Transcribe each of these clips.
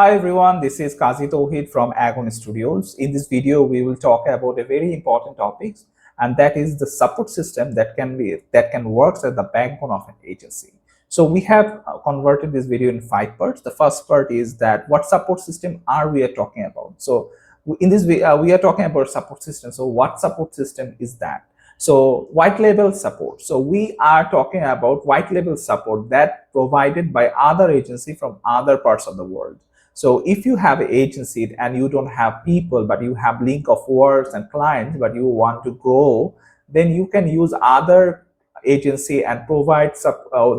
Hi everyone, this is Kazi from Agon Studios. In this video, we will talk about a very important topic, and that is the support system that can work as the backbone of an agency. So we have converted this video in 5 parts. The first part is that what support system are we are talking about. So in this we are talking about support system. So what support system is that? So white label support. So we are talking about white label support that provided by other agency from other parts of the world. So if you have an agency and you don't have people, but you have link of works and clients, but you want to grow, then you can use other agency and provide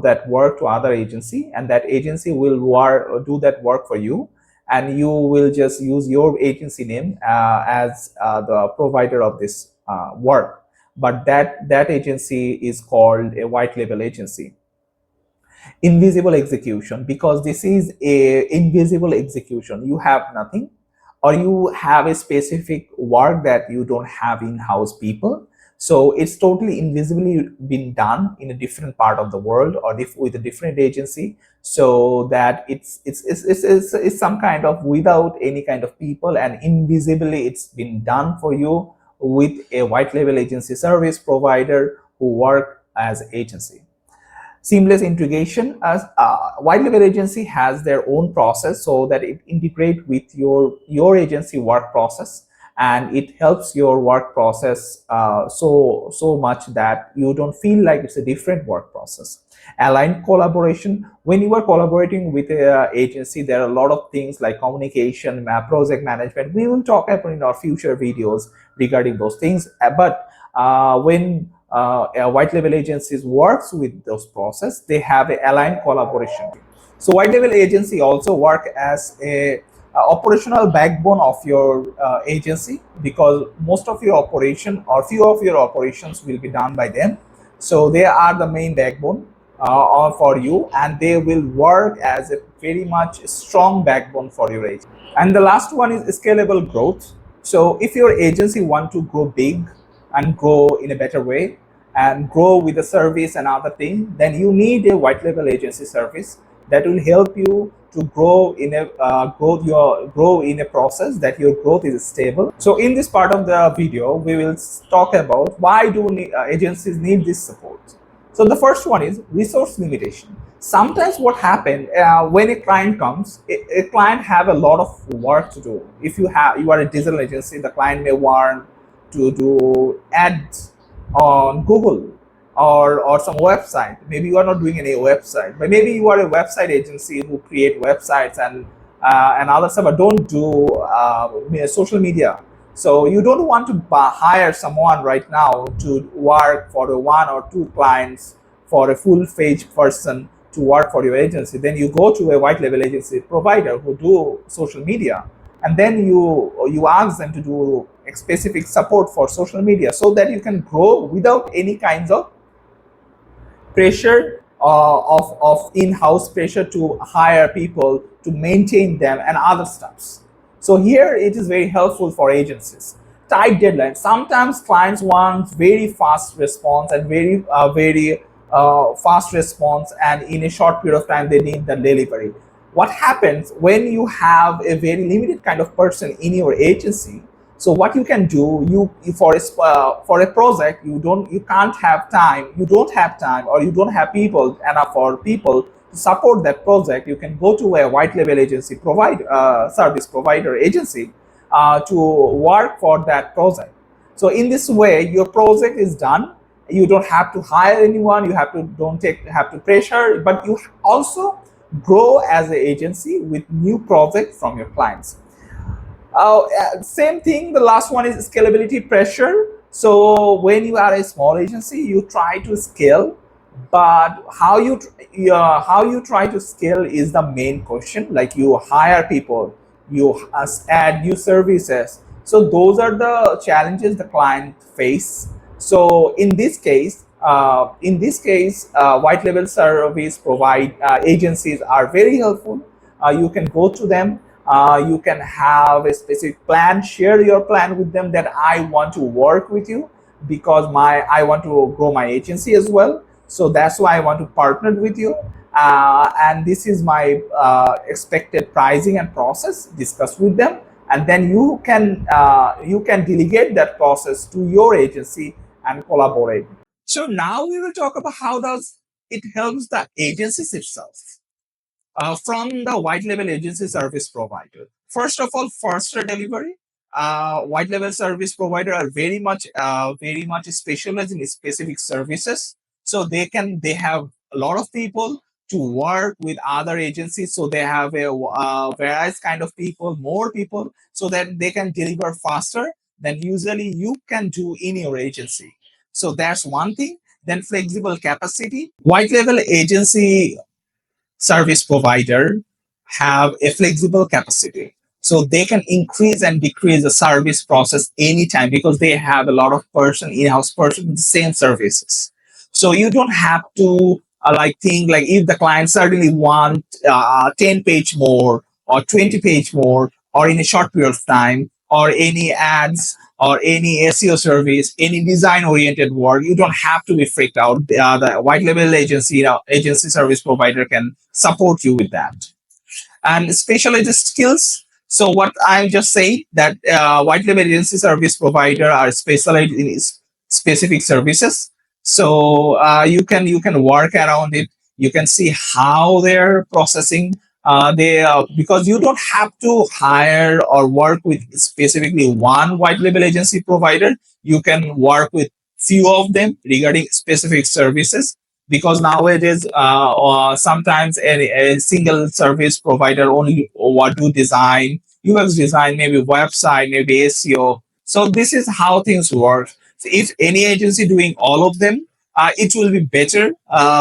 that work to other agency, and that agency will do that work for you, and you will just use your agency name as the provider of this work. But that agency is called a white label agency. Invisible execution, because this is a invisible execution. You have nothing, or you have a specific work that you don't have in-house people, so it's totally invisibly been done in a different part of the world or with a different agency, so that it's some kind of without any kind of people, and invisibly it's been done for you with a white label agency service provider who work as agency. Seamless integration, as white label agency has their own process, so that it integrate with your agency work process, and it helps your work process so much that you don't feel like it's a different work process. Aligned collaboration, when you are collaborating with an agency, there are a lot of things like communication, project management. We will talk about in our future videos regarding those things, but when white label agencies works with those process, they have a aligned collaboration. So white label agency also work as a operational backbone of your agency, because most of your operation or few of your operations will be done by them. So they are the main backbone for you, and they will work as a very much strong backbone for your agency. And the last one is scalable growth. So if your agency want to grow big and grow in a better way and grow with the service and other things, then you need a white label agency service that will help you to grow in a grow in a process that your growth is stable. So in this part of the video, we will talk about why do agencies need this support. So the first one is resource limitation. Sometimes what happens when a client comes, a client have a lot of work to do. If you are a digital agency, the client may want to do ads on Google or some website. Maybe you are not doing any website, but maybe you are a website agency who create websites and other stuff, but don't do social media. So you don't want to hire someone right now to work for the 1 or 2 clients, for a full-fledged person to work for your agency. Then you go to a white label agency provider who do social media, and then you ask them to do specific support for social media, so that you can grow without any kinds of pressure of in-house pressure to hire people to maintain them and other stuffs. So here it is very helpful for agencies. Tight deadlines. Sometimes clients want very fast response and very fast response, and in a short period of time they need the delivery. What happens when you have a very limited kind of person in your agency? So what you can do, you for a project, you don't have time, or you don't have people enough for people to support that project. You can go to a white label agency service provider agency to work for that project. So in this way, your project is done. You don't have to hire anyone. You have to pressure, but you also grow as an agency with new projects from your clients. Same thing, the last one is scalability pressure. So when you are a small agency, you try to scale, but how you try to scale is the main question. Like, you hire people, you add new services. So those are the challenges the client face. So in this case, white label service provide agencies are very helpful. You can go to them. You can have a specific plan, share your plan with them, that I want to work with you because I want to grow my agency as well. So that's why I want to partner with you. and this is my expected pricing and process. Discuss with them, and then you can delegate that process to your agency and collaborate. So now we will talk about how does it helps the agencies itself from the white label agency service provider. First of all, faster delivery. White label service provider are very much specialized in specific services, so they have a lot of people to work with other agencies. So they have a various kind of people, more people, so that they can deliver faster than usually you can do in your agency. So that's one thing. Then flexible capacity. White label agency service provider have a flexible capacity, so they can increase and decrease the service process anytime because they have a lot of in-house person with the same services. So you don't have to like think like if the client suddenly want 10 page more or 20 page more or in a short period of time or any ads or any SEO service, any design oriented work, you don't have to be freaked out. The white label agency, agency service provider can support you with that. And specialized skills. So what I just say that white label agency service provider are specialized in specific services. So you can work around it. You can see how they're processing. They because you don't have to hire or work with specifically one white label agency provider. You can work with few of them regarding specific services, because nowadays sometimes a single service provider only what do design, UX design, maybe website, maybe SEO. So this is how things work. So if any agency doing all of them, it will be better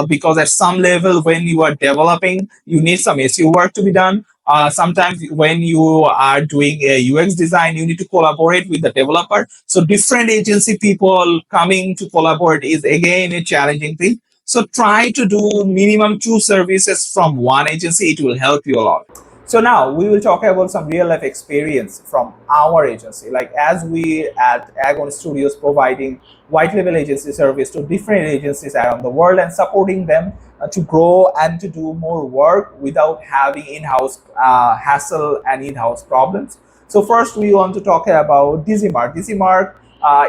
because at some level when you are developing, you need some SEO work to be done. Sometimes when you are doing a UX design, you need to collaborate with the developer. So different agency people coming to collaborate is again a challenging thing. So try to do minimum 2 services from one agency. It will help you a lot. So now we will talk about some real life experience from our agency. Like as we at Agon Studios providing white label agency service to different agencies around the world and supporting them to grow and to do more work without having in-house hassle and in-house problems. So first we want to talk about Dizzymark. Dizzymark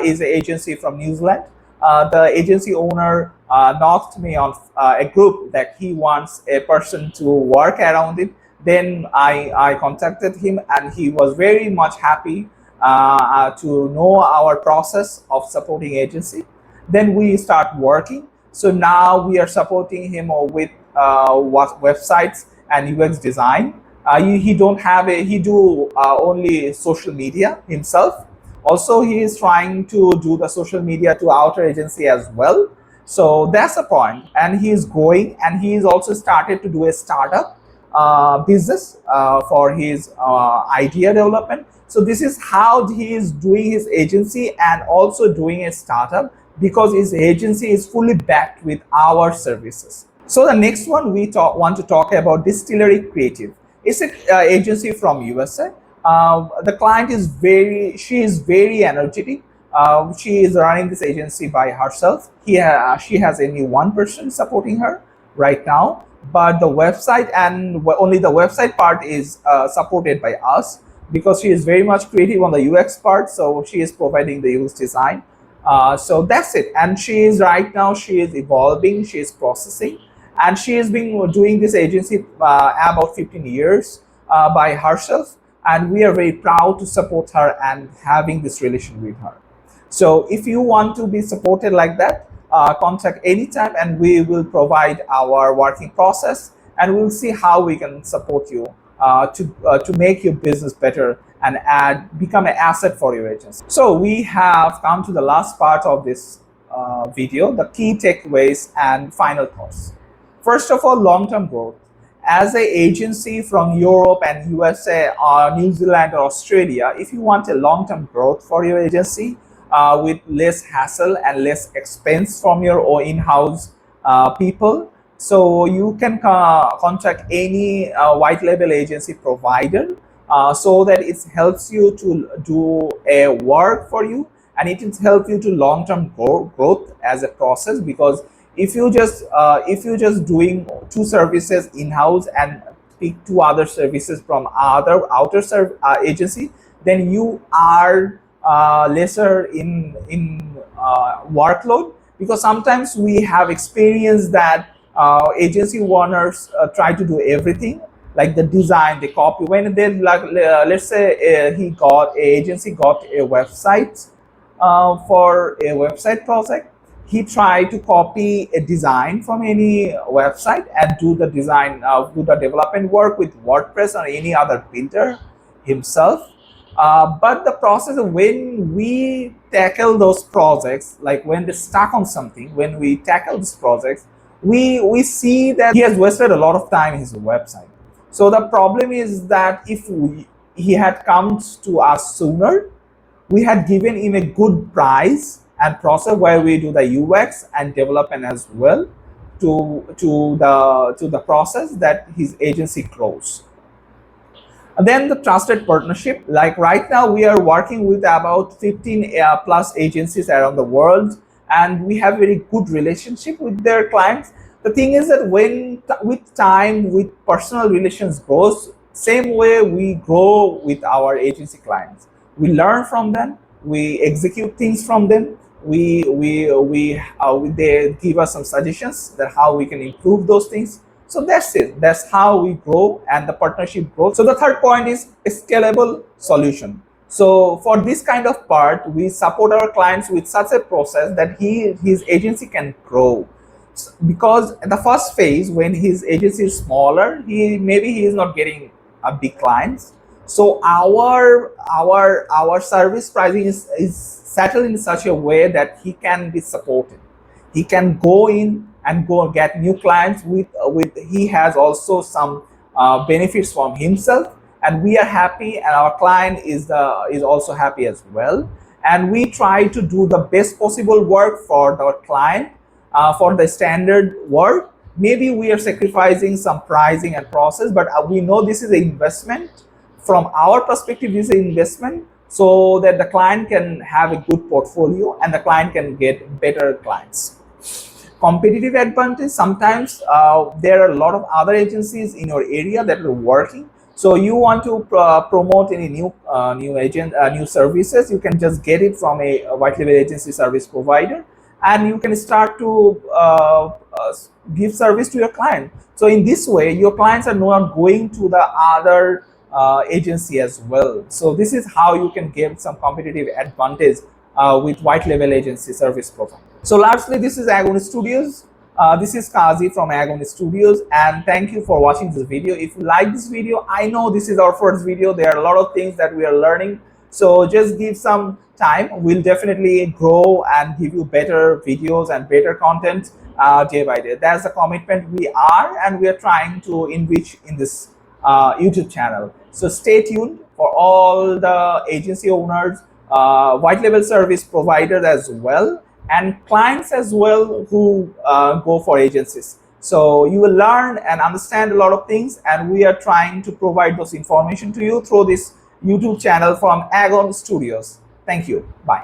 is an agency from New Zealand. The agency owner knocked me on a group that he wants a person to work around it. Then I contacted him and he was very much happy to know our process of supporting agency. Then we start working. So now we are supporting him with websites and UX design. He don't have a he do only social media himself. Also, he is trying to do the social media to outer agency as well. So that's the point. And he is growing, and he is also started to do a startup business for his idea development. So this is how he is doing his agency and also doing a startup, because his agency is fully backed with our services. So the next one we want to talk about Distillery Creative. It's an agency from USA. The client is she is very energetic. She is running this agency by herself. She has only one person supporting her right now, but the website and only the website part is supported by us, because she is very much creative on the UX part. So she is providing the UX design. So that's it. And she is right now, she is evolving, she is processing, and she has been doing this agency about 15 years by herself. And we are very proud to support her and having this relation with her. So if you want to be supported like that, contact anytime and we will provide our working process, and we'll see how we can support you to make your business better and become an asset for your agency. So we have come to the last part of this video, the key takeaways and final thoughts. First of all, long-term growth. As an agency from Europe and USA or New Zealand or Australia, if you want a long-term growth for your agency with less hassle and less expense from your own in-house people, so you can contact any white label agency provider so that it helps you to do a work for you, and it will help you to long-term growth as a process, because if you just doing two services in-house and pick two other services from other agency, then you are lesser in workload, because sometimes we have experienced that agency owners try to do everything, like the design, the copy. When they like, let's say agency got a website for a website project, he tried to copy a design from any website and do the design, do the development work with WordPress or any other builder himself. But the process of when we tackle those projects, like when they stuck on something, when we tackle these projects, we see that he has wasted a lot of time in his website. So the problem is that if he had come to us sooner, we had given him a good price and process where we do the UX and development as well to the process that his agency grows. And then the trusted partnership. Like right now, we are working with about 15 plus agencies around the world, and we have very good relationship with their clients. The thing is that when with time, with personal relations grows, same way we grow with our agency clients. We learn from them, we execute things from them, they give us some suggestions that how we can improve those things. So that's it. That's how we grow and the partnership grows. So the third point is a scalable solution. So for this kind of part, we support our clients with such a process that his agency can grow. Because the first phase, when his agency is smaller, he is not getting a big clients. So our service pricing is settled in such a way that he can be supported. He can go in and go get new clients with he has also some benefits from himself, and we are happy, and our client is also happy as well. And we try to do the best possible work for the client, for the standard work. Maybe we are sacrificing some pricing and process, but we know this is an investment. From our perspective, this is an investment, so that the client can have a good portfolio and the client can get better clients. Competitive advantage. Sometimes there are a lot of other agencies in your area that are working, so you want to promote any new services, you can just get it from a white label agency service provider, and you can start to give service to your client. So in this way, your clients are not going to the other agency as well. So this is how you can get some competitive advantage with white label agency service provider. So lastly, this is Agon Studios. This is Kazi from Agon Studios, and thank you for watching this video. If you like this video, I know this is our first video. There are a lot of things that we are learning. So just give some time. We'll definitely grow and give you better videos and better content day by day. That's the commitment we are, and we are trying to enrich in this YouTube channel. So stay tuned for all the agency owners, white label service providers as well, and clients as well who go for agencies. So you will learn and understand a lot of things, and we are trying to provide those information to you through this YouTube channel from Agon Studios. Thank you. Bye.